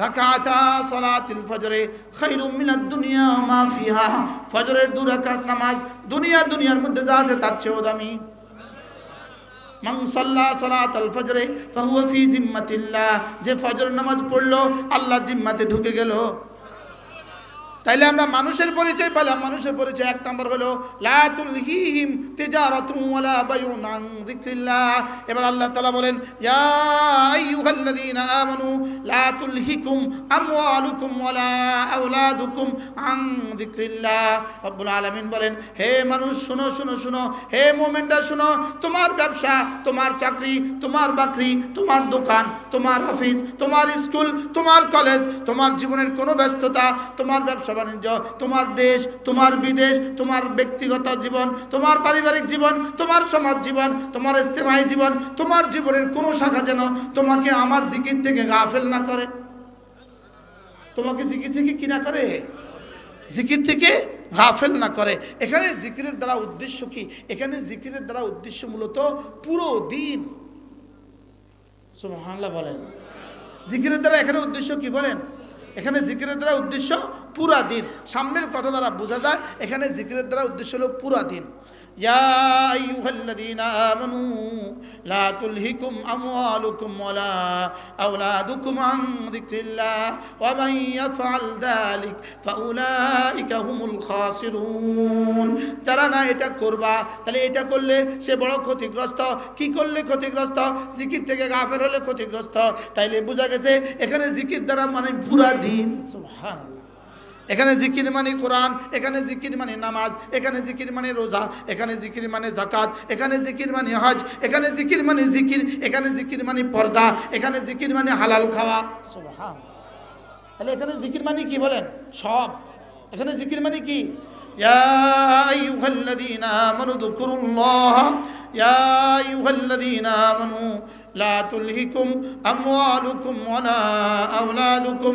রাকাতা সালাতুল ফজরে খায়রুম মিনাদ দুনিয়া মা ফিহা, ফজরের 2 রাকাত নামাজ দুনিয়ার মধ্যে যা আছে তার চেয়েও দামি। মান সাল্লা সালাতাল ফজরে ফাহুয়া ফি জিম্মাতিল্লাহ, যে ফজর নামাজ পড়লো আল্লাহর জিম্মাতে ঢুকে গেল। তাইলে আমরা মানুষের পরিচয় পেলাম। মানুষের পরিচয় 1 নম্বর হলো লা তুলহিহিম তিজারাতুন ওয়ালা বাইউন আন যিকরিল্লাহ। এবার আল্লাহ তাআলা বলেন ইয়া আইয়ুহাল্লাযীনা আমানু লা তুলহিকুম আমওয়ালুকুম ওয়ালা আওলাদুকুম আন যিকরিল্লাহ। রব্বুল আলামিন বলেন হে মানুষ শুনো শুনো শুনো, হে মুমিনরা শুনো, তোমার ব্যবসা, তোমার চাকরি, তোমার বাকরি, তোমার দোকান, তোমার অফিস, তোমার স্কুল, তোমার কলেজ, তোমার জীবনের কোনো ব্যস্ততা, তোমার ব্যবসা বাণিজ্য, তোমার দেশ, তোমার বিদেশ, তোমার ব্যক্তিগত জীবন, তোমার পারিবারিক জীবন, তোমার সমাজ জীবন, তোমার ইজতিমাঈ জীবন, তোমার জীবনের কোনো শাখা যেন তোমাকে আমার জিকির থেকে গাফেল না করে। তোমাকে জিকির থেকে কি না করে? জিকির থেকে গাফেল না করে। এখানে জিকিরের দ্বারা উদ্দেশ্য কি? এখানে জিকিরের দ্বারা উদ্দেশ্য মূলত পুরো দিন। সুবহানাল্লাহ বলেন। জিকিরের দ্বারা এখানে উদ্দেশ্য কি বলেন? এখানে জিকিরের দ্বারা উদ্দেশ্য পুরা দিন। সামনের কথা দ্বারা বোঝা যায় এখানে জিকিরের দ্বারা উদ্দেশ্য হলো পুরা দিন। ইয়া আইয়ুহাল্লাযীনা আমানু লা তুলহিকুম আমওয়ালুকুম ওয়ালা আওলাদুকুম আন যিকরিল্লাহ ওয়া মান ইয়াফআল যালিক ফাউলাইকা হুমুল খাসিরুন। যারা না এটা করবা, তাহলে এটা করলে সে বড় ক্ষতিগ্রস্ত। কি করলে ক্ষতিগ্রস্ত? জিকির থেকে গাফেল হলে ক্ষতিগ্রস্ত। তাইলে বোঝা গেছে এখানে জিকির দ্বারা মানে পুরা দিন। সুবহানাল্লাহ। এখানে জিকির মানে কোরআন, এখানে জিকির মানে নামাজ, এখানে জিকির মানে রোজা, এখানে জিকির মানে যাকাত, এখানে জিকির মানে হজ, এখানে জিকির মানে জিকির, এখানে জিকির মানে পর্দা, এখানে জিকির মানে হালাল খাওয়া। সুবহানাল্লাহ। তাহলে এখানে জিকির মানে কি বলেন? সব। এখানে জিকির মানে কি? ইয়া আইয়ুহাল্লাযীনা আমানু যকুরুল্লাহ, ইয়া আইয়ুহাল্লাযীনা আমানু লা তুলহিকুম আমওয়ালুকুম ওয়ালা আওলাদুকুম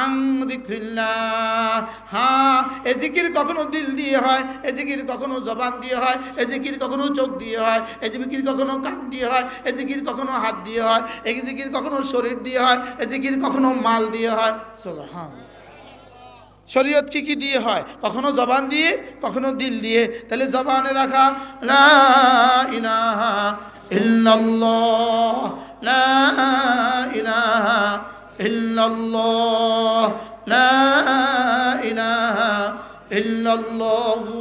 আন যিকরিল্লাহ। হ্যাঁ, এই জিকির কখনো দিল দিয়ে হয়, এই জিকির কখনো জবান দিয়ে হয়, এই জিকির কখনো চোখ দিয়ে হয়, এই জিকির কখনো কান দিয়ে হয়, এই জিকির কখনো হাত দিয়ে হয়, এই জিকির কখনো শরীর দিয়ে হয়, এই জিকির কখনো মাল দিয়ে হয়। সুবহানাল্লাহ। শরীয়ত কি কি দিয়ে হয়? কখনো জবান দিয়ে, কখনো দিল দিয়ে। তাহলে জবানে রাখা লা ইলাহা ইল্লাল্লাহ, লা ইলাহা ইল্লাল্লাহ, লা ইলাহা ইল্লাল্লাহু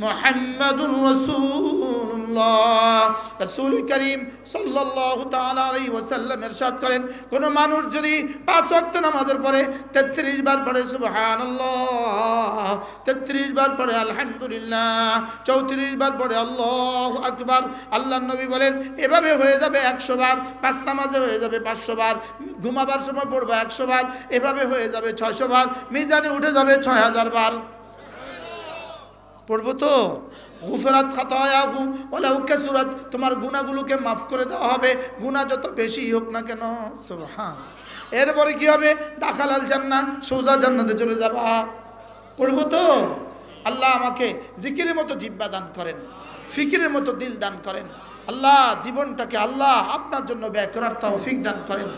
মুহাম্মাদুর রাসূলুল্লাহ। রাসূল করিম সাল্লাল্লাহু তাআলা আলাইহি ওয়াসাল্লাম ইরশাদ করেন, কোন মানুষ যদি 5 ওয়াক্ত নামাজের পরে 33 বার পড়ে সুবহানাল্লাহ, 33 বার পড়ে আলহামদুলিল্লাহ, 34 বার পড়ে আল্লাহু আকবার, আল্লাহর নবী বলেন এভাবে হয়ে যাবে 100 বার। 5 নামাজে হয়ে যাবে 500 বার, ঘুমাবার সময় পড়বে 100 বার, এভাবে হয়ে যাবে 600 বার, মিজানে উঠে যাবে 6000 বার। পড়বো তো? গুফরাত খাতায়াহু ওয়ালাউ কাসুরাত, তোমার গুনাহগুলোকে মাফ করে দেওয়া হবে, গুনাহ যত বেশি হোক না কেন। সুবহান। এরপরে কি হবে? দাখালাল জান্নাহ, সোজা জান্নাতে চলে যাবা। পড়বো তো? আল্লাহ আমাকে জিকিরের মতো জিহ্বা দান করেন, ফিকিরের মতো দিল দান করেন। আল্লাহ জীবনটাকে আল্লাহ আপনার জন্য ব্যয় করার তৌফিক দান করেন।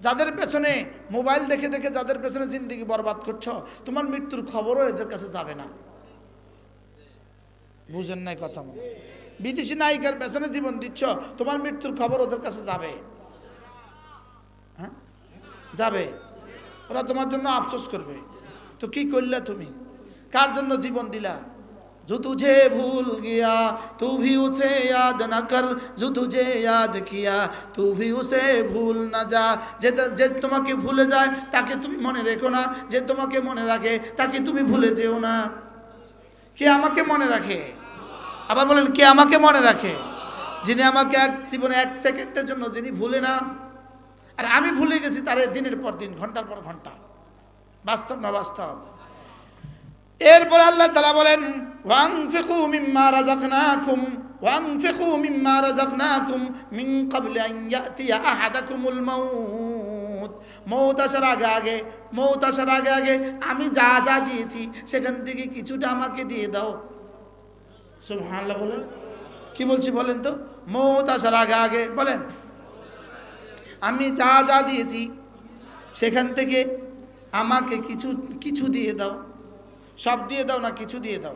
যাদের পেছনে মোবাইল দেখে দেখে যাদের পেছনে জিন্দেগি বরবাদ করছো, তোমার মৃত্যুর খবরও এদের কাছে যাবে না। বুঝেন নাই কথা? বিদেশি নায়িকার পেছনে জীবন দিচ্ছ, তোমার মৃত্যুর খবর ওদের কাছে যাবে? হ্যাঁ, যাবে। ওরা তোমার জন্য আফসোস করবে। তো কি করলে তুমি? কার জন্য জীবন দিলা? जो तुझे भूल गया तू भी उसे याद न कर, जो तुझे याद किया तू भी उसे भूल न जा। যে তোমাকে ভুলে যায় তাকে তুমি মনে রেখো না, যে তোমাকে মনে রাখে তাকে তুমি ভুলে যেও না। কে আমাকে মনে রাখে? আবার বলেন, কে আমাকে মনে রাখে? যিনি আমাকে এক জীবনে 1 সেকেন্ডের জন্য যিনি ভুলে না। আর আমি ভুলে গেছি তারে দিনের পর দিন, ঘন্টার পর ঘন্টা। বাস্তব না বাস্তব? এরপর আল্লাহ তাআলা বলেন ওয়ানফিকু মিম্মা রাযাকনাকুম, ওয়ানফিকু মিম্মা রাযাকনাকুম মিন ক্বাবলি আন ইয়াতিয়া আহাদাকুমুল মাউত। মৌত আসার আগে আগে, মৌত আসার আগে আগে আমি যা যা দিয়েছি সেখান থেকে কিছুটা আমাকে দিয়ে দাও। সুবহানাল্লাহ বলেন। কি বলছি বলেন তো? মৌত আসার আগে আগে বলেন, আমি যা যা দিয়েছি সেখান থেকে আমাকে কিছু কিছু দিয়ে দাও। সব দিয়ে দাও না কিছু দিয়ে দাও?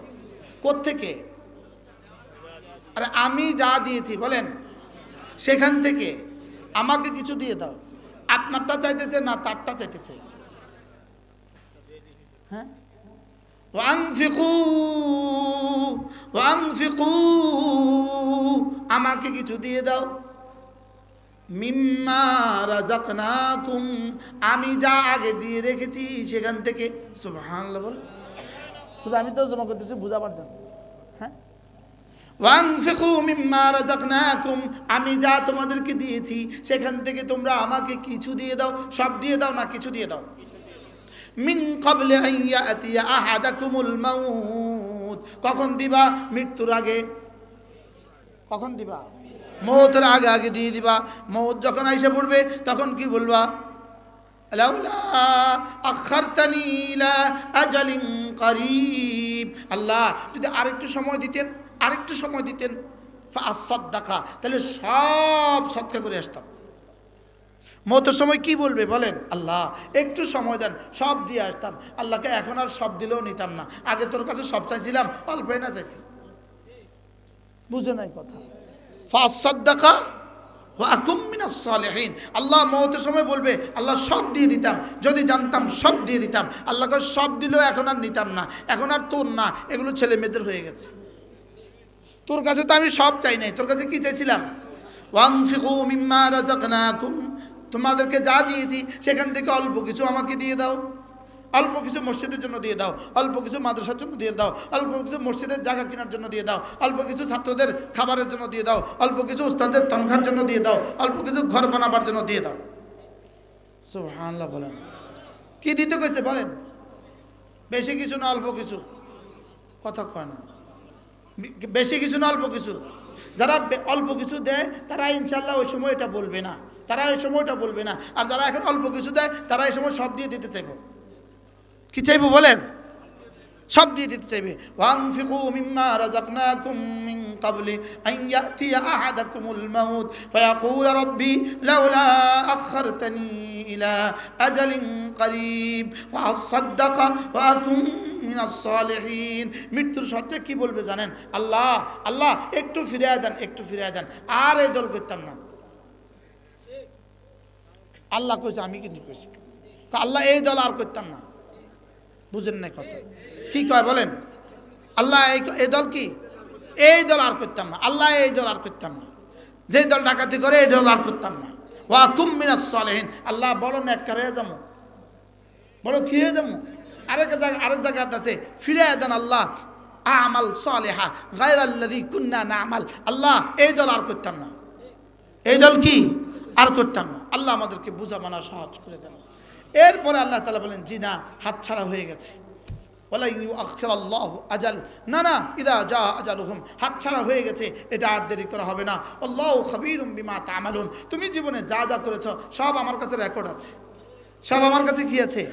কোত্থেকে? আরে আমি যা দিয়েছি বলেন, সেখান থেকে আমাকে কিছু দিয়ে দাও। আপনারটা চাইতেছে না তারটা চাইতেছে? হ্যাঁ, আমাকে কিছু দিয়ে দাও। মিম্মা রাযাকনাকুম, আমি যা আগে দিয়ে রেখেছি সেখান থেকে। সুবহানাল্লাহ বল। আমি তো জমা করতেছি বুঝাবার জন্য। হ্যাঁ, ওয়ানফিকু মিম্মা রাযাকনাকুম, আমি যা তোমাদেরকে দিয়েছি সেখান থেকে তোমরা আমাকে কিছু দিয়ে দাও। সব দিয়ে দাও না কিছু দিয়ে দাও। মিন ক্বাবলি আন ইয়াতিয়া আহাদাকুমুল মাউত, কখন দিবা? মৃত্যুর আগে। কখন দিবা? মৌতের আগে আগে দিয়ে দিবা। মৌত যখন আইসা পড়বে তখন কি বলবা? লাউলা আখারতানি ইলা আজালিন করিব, আল্লাহ যদি আরেকটু সময় দিতেন, আরেকটু সময় দিতেন, ফাআসাদদাকা, তাহলে সব সদকা করে আসতাম। মৌতের সময় কি বলবে বলেন? আল্লাহ একটু সময় দেন, সব দিয়ে আসতাম। আল্লাহকে এখন আর সব দিলেও নিতাম না। আগে তোর কাছে সব চাইছিলাম, অল্পই না চাইছি। বুঝে নাই কথা? ফাসাদদাকা ওয়া আকুম মিনাস সালিহিন, আল্লাহ মওতের সময় বলবে আল্লাহ সব দিয়ে দিতাম, যদি জানতাম সব দিয়ে দিতাম। আল্লাহকে সব দিলেও এখন আর নিতাম না, এখন আর তোর না, এগুলো ছেলে মেয়েদের হয়ে গেছে। তোর কাছে তো আমি সব চাই নাই, তোর কাছে কি চাইছিলাম? ওয়ানফিকু মিম্মা রাযাকনাকুম, তোমাদেরকে যা দিয়েছি সেখান থেকে অল্প কিছু আমাকে দিয়ে দাও। অল্প কিছু মসজিদের জন্য দিয়ে দাও, অল্প কিছু মাদ্রাসার জন্য দিয়ে দাও, অল্প কিছু মসজিদের জায়গা কেনার জন্য দিয়ে দাও, অল্প কিছু ছাত্রদের খাবারের জন্য দিয়ে দাও, অল্প কিছু উস্তাদের তনখার জন্য দিয়ে দাও, অল্প কিছু ঘর বানাবার জন্য দিয়ে দাও। সুবহানাল্লাহ বলেন। কি দিতে কইছে বলেন? বেশি কিছু না অল্প কিছু? কথা কয় না। বেশি কিছু না অল্প কিছু? যারা অল্প কিছু দেয় তারা ইনশাল্লাহ ওই সময় এটা বলবে না, তারা ওই সময়টা বলবে না। আর যারা এখন অল্প কিছু দেয় তারা এই সময় সব দিয়ে দিতে চাইবে। কি চাইবো বলেন? সব দিয়ে দিতে চাইবে। ওয়ানফিকু মিম্মা রাযাকনাকুম মিন ক্বাবলি আন ইয়াতিয়া আহাদাকুমুল মাউত ফায়াকুল রাব্বি লাউলা আখারতানি ইলা আজালিন করিব ফাসাদদাকা ওয়া আকুম মিনাস সালিহিন। মৃত্যুর শয্যায় কি বলবে জানেন? আল্লাহ আল্লাহ একটু ফিরিয়ে দেন, একটু ফিরিয়ে দেন, আর এই দল করতাম না। আল্লাহ কইছে, আমি কিন্তু কইছি আল্লাহ এই দল আর করতাম না। বুঝেন না কথা? কি কয় বলেন? আল্লাহ এই দল কি? এই দল আর করতাম না। আল্লাহ এই দল আর করতাম না। যে দল ডাকাতি করে এই দল আর করতাম না। ওয়া কুম মিনাস সালিহিন, আল্লাহ বলো নেককার হয়ে যাবো, বলো কি হয়ে যাবো। আরেক জায়গা আছে ফিরে দেন আল্লাহ আমাল সালিহা গায়রাল্লাযী কুন্না না'মাল, আল্লাহ এই দল আর করতাম না। এই দল কি আর করতাম না। আল্লাহ আমাদেরকে বুঝা মানা সহজ করে দেন। এরপরে আল্লাহ তাআলা বলেন জি না, হাতছাড়া হয়ে গেছে। ওয়ালা ইউআখিরাল্লাহু আজাল, না না, ইদা জা আজালুহুম, হাতছাড়া হয়ে গেছে, এটা আর দেরি করা হবে না। আল্লাহু খাবীরুম বিমা তা'মালুন, তুমি জীবনে যা যা করেছো সব আমার কাছে রেকর্ড আছে, সব আমার কাছে কি আছে।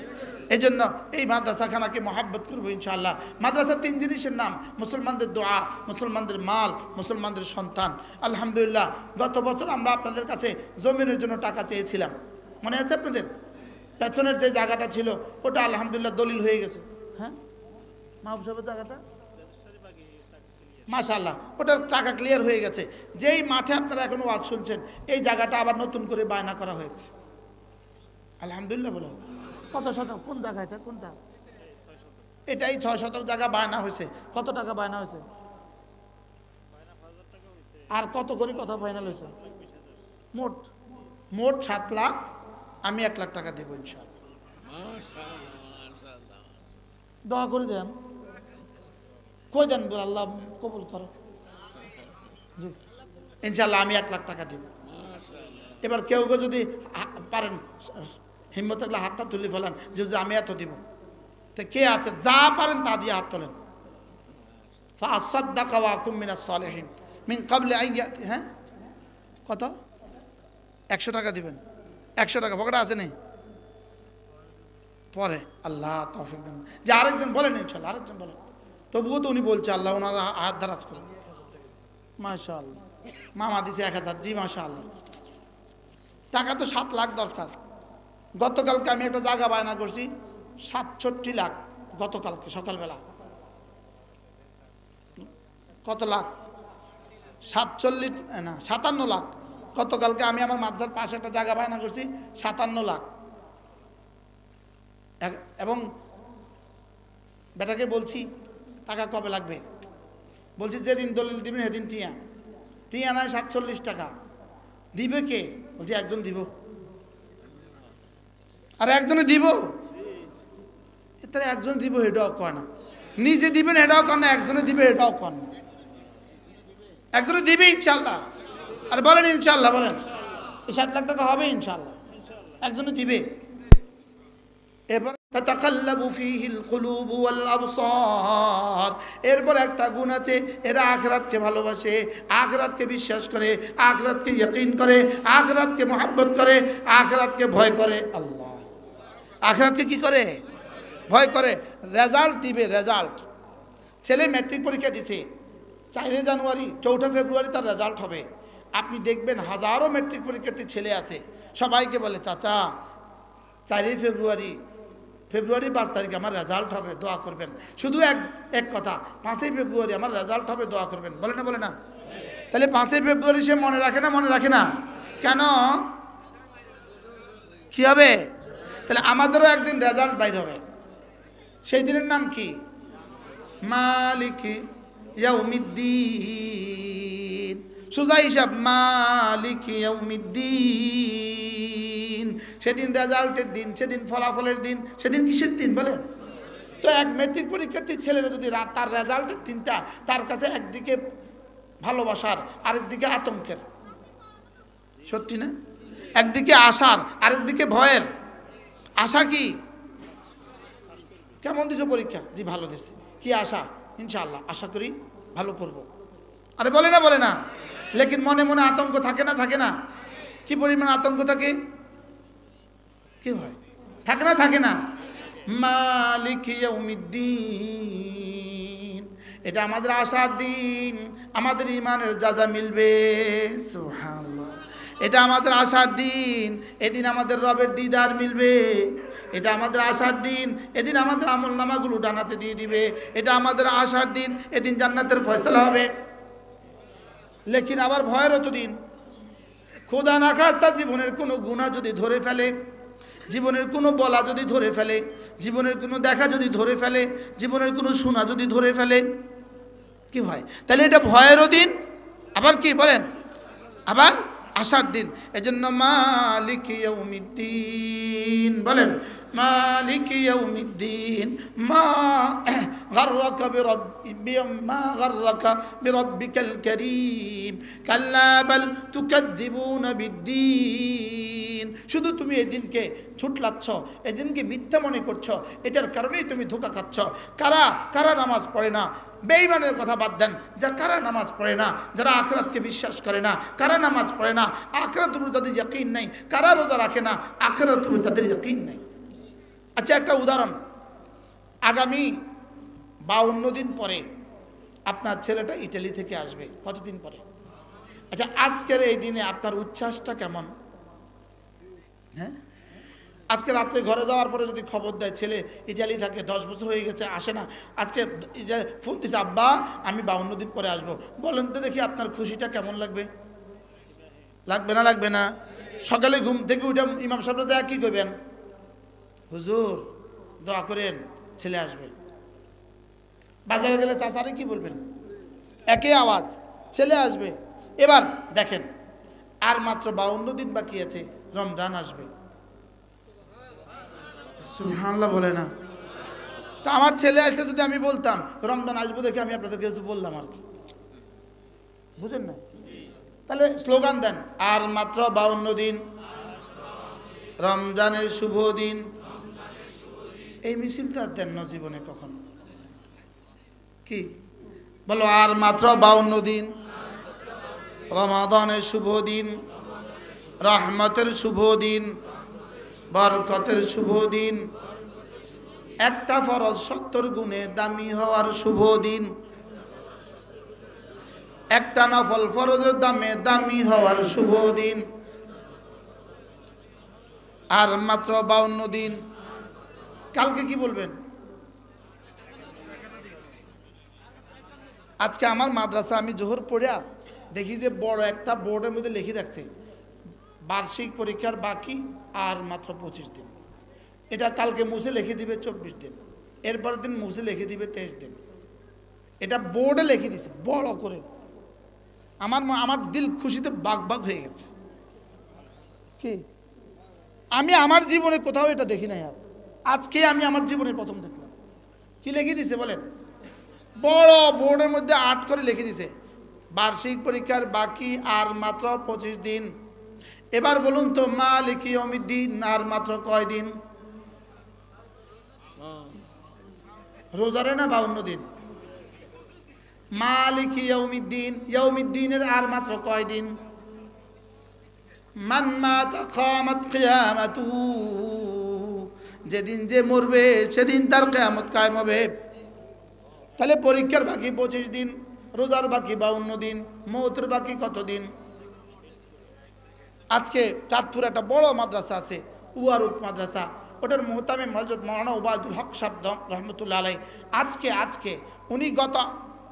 এই জন্য এই মাদ্রাসাখানাকে মহাব্বত করবো ইনশাআল্লাহ। মাদ্রাসার 3 জিনিসের নাম: মুসলমানদের দোয়া, মুসলমানদের মাল, মুসলমানদের সন্তান। আলহামদুলিল্লাহ গত বছর আমরা আপনাদের কাছে জমিনের জন্য টাকা চেয়েছিলাম, মনে আছে আপনাদের? পেছনের যে জায়গাটা ছিল ওটা আলহামদুলিল্লাহ দলিল হয়ে গেছে। হ্যাঁ, মাহবুব সাহেবের জায়গাটা মাশাআল্লাহ ওটার টাকা ক্লিয়ার হয়ে গেছে। যেই মাঠে আপনারা এখন ওয়াজ শুনছেন এই জায়গাটা আবার নতুন করে বায়না করা হয়েছে। আলহামদুলিল্লাহ বলো। কত শতক? কোন জায়গা এটা? কোনটা? এটাই 6 শতক জায়গা বায়না হয়েছে। কত টাকা বায়না হয়েছে? আর কত করে কথা ফাইনাল হয়েছে? মোট 7 লাখ। আমি 1 লাখ টাকা দেবো ইনশাআল্লাহ। দোয়া করে দেন, কই দেন আল্লাহ কবুল করো। জি ইনশাআল্লাহ আমি 1 লাখ টাকা দেব। এবার কেউ কেউ যদি পারেন হিম্মত থাকলে হাতটা তুলে ফেলেন যে আমি এত দিব। তো কে আছেন যা পারেন তা দিয়ে হাত তোলেন। ফাসাদদাকা ওয়া কুম মিনাস সালিহিন মিন ক্বাবলি আন ইয়াতি। হ্যাঁ কত? 100 টাকা দিবেন। 100 টাকা পকেটে আছে নেই? পরে আল্লাহ তৌফিক দেন। যে আরেকজন বলেন ইনশাআল্লাহ, আরেকজন বলেন। তবুও তো উনি বলছে আল্লাহ ওনার হাত দারাজ করুন। মাশাআল্লাহ মামা দিছে 1000। জি মাশাআল্লাহ। টাকা তো 7 লাখ দরকার। গতকালকে আমি একটা জায়গা বায়না করছি ৬৭ লাখ, গতকালকে সকালবেলা। কত লাখ? ৪৭ না ৫৭ লাখ। গতকালকে আমি আমার মাদ্রাসার পাশে একটা জায়গা বায়না করছি ৫৭ লাখ। এবং বেটাকে বলছি টাকা কবে লাগবে, বলছি যেদিন দলিল দিবেন সেদিন টিয়া নয় ৪৭ টাকা। দিবে কে? বলছি একজন দিব। আর একজনে দিব, তাহলে একজন দিব এটাও কয় না, নিজে দিবেন এটাও কয় না, একজনে দিবে এটাও কয় না। একজনে দিবে ইনশাল্লাহ। আর বলেন ইনশাল্লাহ, বলেন এই ৭ লাখ টাকা হবে ইনশাল্লাহ, একজনে দিবে। এরপর তাতাকাল্লাবু ফীহিল কুলুবু ওয়াল আবসার, এরপর একটা গুণ আছে, এরা আখিরাতকে ভালোবাসে, আখিরাতকে বিশ্বাস করে, আখিরাতকে ইয়াকিন করে, আখিরাতকে মহব্বত করে, আখিরাতকে ভয় করে। আল্লাহ আখিরাতকে কি করে? ভয় করে। রেজাল্ট দিবে, রেজাল্ট। ছেলে ম্যাট্রিক পরীক্ষা দিছে 4 জানুয়ারি, 4 ফেব্রুয়ারি তার রেজাল্ট হবে। আপনি দেখবেন হাজারো ম্যাট্রিক পরীক্ষার্থী ছেলে আছে, সবাইকে বলে চাচা 4 ফেব্রুয়ারি 5 তারিখে আমার রেজাল্ট হবে, দোয়া করবেন। শুধু এক কথা, 5 ফেব্রুয়ারি আমার রেজাল্ট হবে, দোয়া করবেন। বলে না, বলে না? তাহলে 5 ফেব্রুয়ারি সে মনে রাখে না? মনে রাখে না কেন? কি হবে? তাহলে আমাদেরও একদিন রেজাল্ট বাইর হবে। সেই দিনের নাম কি? মালিক ইয়াউমিদ্দিন। সোজা হিসাব, মালিক ইয়াউমিদ্দিন। সেদিন রেজাল্টের দিন, সেদিন ফলাফলের দিন। সেদিন কিসের দিন বলেন তো? এক ম্যাট্রিক পরীক্ষার্থী ছেলেরা যদি তার রেজাল্টের দিনটা তার কাছে একদিকে ভালোবাসার, আরেকদিকে আতঙ্কের, সত্যি না? একদিকে আশার, আরেকদিকে ভয়ের। আশা কি? কেমন দিছো পরীক্ষা? জি ভালো দিছি। কি আশা? ইনশাআল্লাহ আশা করি ভালো করব। আরে বলে না, বলে না? লেকিন মনে মনে আতঙ্ক থাকে না? থাকে না? কি পরিমাণ আতঙ্ক থাকে? কি হয়? থাকে না? থাকে না? মালিক ইয়াউমিদ্দিন, এটা আমাদের আশার দিন, আমাদের ইমানের যাজা মিলবে। সুবহানাল্লাহ। এটা আমাদের আশার দিন, এদিন আমাদের রবের দিদার মিলবে। এটা আমাদের আশার দিন, এদিন আমাদের আমল নামাগুলো ডানাতে দিয়ে দিবে। এটা আমাদের আশার দিন, এদিন জান্নাতের ফয়সালা হবে। লেকিন আবার ভয়েরও তো দিন। খোদা না খাস্তা জীবনের কোনো গুনাহ যদি ধরে ফেলে, জীবনের কোনো বলা যদি ধরে ফেলে, জীবনের কোনো দেখা যদি ধরে ফেলে, জীবনের কোনো শোনা যদি ধরে ফেলে, কি হয়? তাহলে এটা ভয়েরও দিন, আবার কি বলেন, আবার আশার দিন। এজন্য মালিক ইয়াউমিদ্দিন, বলেন মালিক ইয়াউমিদ্দিন। মা গাররাকা বিরাব্বিকাল কারীম কাল্লা বাল তুকাযযিবুনা বিদ্দীন। শুধু তুমি এদিনকে ছুটলাচ্ছ, এদিনকে মিথ্যা মনে করছো, এটার কারণেই তুমি ধোঁকা খাচ্ছ। কারা কারা নামাজ পড়ে না? বেঈমানের কথা বাদ দেন, যা কারা নামাজ পড়ে না, যারা আখিরাতকে বিশ্বাস করে না, কারা নামাজ পড়ে না, আখিরাতের উপর যাদের ইয়াকিন নাই, কারা রোজা রাখে না, আখিরাতের উপর যাদের ইয়াকিন নাই। আচ্ছা একটা উদাহরণ, আগামী 52 দিন পরে আপনার ছেলেটা ইটালি থেকে আসবে। কতদিন পরে? আচ্ছা আজকের এই দিনে আপনার উচ্ছ্বাসটা কেমন? হ্যাঁ, আজকে রাত্রে ঘরে যাওয়ার পরে যদি খবর দেয় ছেলে ইটালি থাকে, 10 বছর হয়ে গেছে আসে না, আজকে ফোন দিছে আব্বা আমি 52 দিন পরে আসবো, বলেন তো দেখি আপনার খুশিটা কেমন লাগবে? লাগবে না? লাগবে না? সকালে ঘুম থেকে উঠে ইমাম সাহেবরা যায় কি করবেন? হুজুর দোয়া করেন ছেলে আসবে। বাজারে গেলে চাচারে কি বলবেন? একই আওয়াজ, ছেলে আসবে। এবার দেখেন আর মাত্র 52 দিন বাকি আছে, রমজান আসবে। সুবহানাল্লাহ বলে না? তা আমার ছেলে আসলে যদি আমি বলতাম রমজান আসবো দেখে আমি আপনাদেরকে কিছু বললাম আর কি, বুঝেন না? তাহলে স্লোগান দেন, আর মাত্র 52 দিন, রমজানের শুভ দিন। এই মিছিল তো আর দেন না জীবনে কখনো। কি বলো? আর মাত্র 52 দিন, রমাদানের শুভ দিন, রহমতের শুভ দিন, বরকতের শুভ দিন, একটা ফরজ 70 গুণে দামি হওয়ার শুভ দিন, একটা নফল ফরজের দামে দামি হওয়ার শুভ দিন। আর মাত্র 52 দিন। কালকে কি বলবেন? আজকে আমার মাদ্রাসা আমি জোহর পড়িয়া দেখি যে বড় একটা বোর্ডের মধ্যে লিখে রাখছে বার্ষিক পরীক্ষার বাকি আর মাত্র 25 দিন। এটা কালকে মুছে লিখে দিবে 24 দিন, এরপরের দিন মুছে লিখে দিবে 23 দিন। এটা বোর্ডে লিখে দিছে বড় করে। আমার দিল খুশিতে বাগ বাগ হয়ে গেছে। কি আমি আমার জীবনে কোথাও এটা দেখি নাই। আর আজকে আমি আমার জীবনে প্রথম দেখলাম। কি লিখে দিছে বলেন? বড় বোর্ডের মধ্যে 8 করে লিখে দিছে বার্ষিক পরীক্ষার বাকি আর মাত্র 25 দিন। এবার বলুন তো মালিকি ইয়াউমিদ্দিন আর মাত্র কয় দিন? রোজারে না 52 দিন? মালিকি ইয়াউমিদ্দিন, ইয়াউমিদ্দিনের আর মাত্র কয় দিন? মান মাতা কিয়ামাত কিয়ামাতুহু, যেদিন যে মরবে সেদিন তার কিয়ামত কায়েম হবে। তাহলে পরীক্ষার বাকি 25 দিন, রোজার বাকি 52 দিন, মওতের বাকি কত দিন? আজকে চাঁদপুর একটা বড় মাদ্রাসা আছে, উয়ারুত মাদ্রাসা, ওটার মুহতামে হযরত মাওলানা ওবায়দুল হক সাহেব রহমতুল্লাহ আলাইহি আজকে উনি গত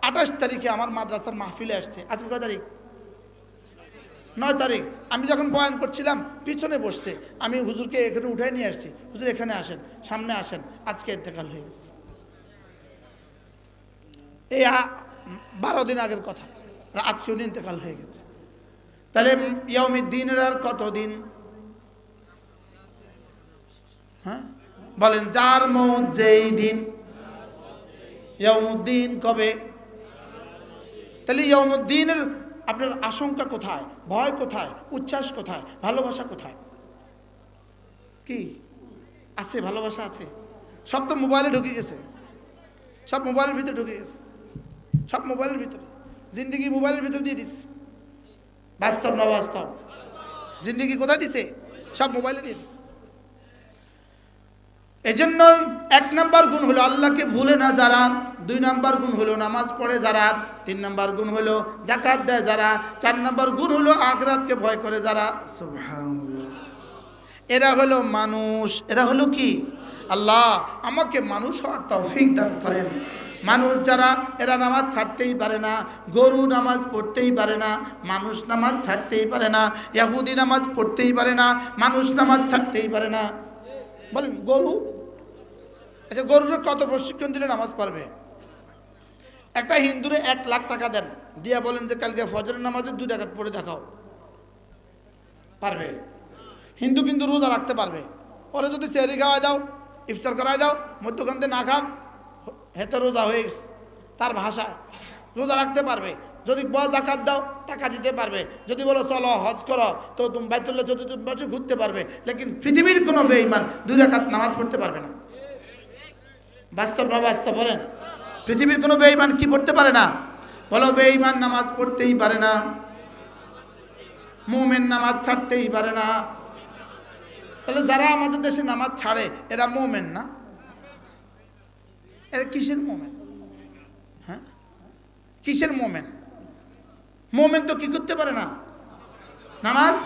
28 তারিখে আমার মাদ্রাসার মাহফিলে আসছে। আজকে কয় তারিখ? 9 তারিখ। আমি যখন বয়ান করছিলাম পিছনে বসছে, আমি হুজুরকে এখানে উঠাই নিয়ে আসছি, হুজুর এখানে আসেন, সামনে আসেন। আজকে ইন্তেকাল হয়ে গেছে। এই 12 দিন আগের কথা, আজকে উনি ইন্তেকাল হয়ে গেছে। তাহলে ইয়াউমিদ্দিনের আর কত দিন? হ্যাঁ বলেন, যার মৌত যেই দিন। ইয়াউমুদ্দিন কবে? তাহলে ইয়াউমুদ্দিনের আপনার আশঙ্কা কোথায়, ভয় কোথায়, উচ্ছ্বাস কোথায়, ভালোবাসা কোথায়? কি আছে? ভালোবাসা আছে? সব তো মোবাইলে ঢুকে গেছে, সব মোবাইলের ভিতরে ঢুকে গেছে, সব মোবাইলের ভিতরে। জিন্দেগি মোবাইলের ভিতরে দিয়ে দিছে। বাস্তব না বাস্তব? জিন্দেগি কোথায় দিছে? সব মোবাইলে দিয়ে দিছে। এজন্য 1 নাম্বার গুণ হলো আল্লাহকে ভুলে না যারা, 2 নাম্বার গুণ হলো নামাজ পড়ে যারা, 3 নাম্বার গুণ হলো যাকাত দেয় যারা, 4 নাম্বার গুণ হলো আখিরাতকে ভয় করে যারা। সুবহানাল্লাহ। এরা হলো মানুষ। এরা হলো কি? আল্লাহ আমাকে মানুষ হওয়ার তৌফিক দান করেন। মানুষ যারা, এরা নামাজ ছাড়তেই পারে না, গরু নামাজ পড়তেই পারে না, মানুষ নামাজ ছাড়তেই পারে না, ইহুদি নামাজ পড়তেই পারে না, মানুষ নামাজ ছাড়তেই পারে না। বলেন গরু, আচ্ছা গরুর কত প্রশিক্ষণ দিলে নামাজ পারবে? একটা হিন্দুরে 1 লাখ টাকা দেন, দিয়া বলেন যে কালকে ফজরের নামাজে 2 রাকাত পড়ে দেখাও, পারবে? হিন্দু কিন্তু রোজা রাখতে পারবে। ওরা যদি সেহরি খাওয়াই দাও, ইফতার করাই দাও, মধ্যখান্তে না খাক, হেতে রোজা হয়ে গেছে তার ভাষায়, রোজা রাখতে পারবে। যদি জাকাত দাও, টাকা দিতে পারবে। যদি বলো চলো হজ করো, তো তুমি বাইতুল্লাহ 14 বছর ঘুরতে পারবে। লেকিন পৃথিবীর কোনো বেঈমান 2 রাকাত নামাজ পড়তে পারবে না। বাস্তব না বাস্তব বলেন? পৃথিবীর কোনো বেঈমান কি পড়তে পারে না? বলো, বেঈমান নামাজ পড়তেই পারে না, মুমিন নামাজ ছাড়তেই পারে না। তাহলে যারা আমাদের দেশে নামাজ ছাড়ে এরা মুমিন না? এরা কিসের মুমিন? হ্যাঁ কিসের মুমিন? মুমিন তো কি করতে পারে না? নামাজ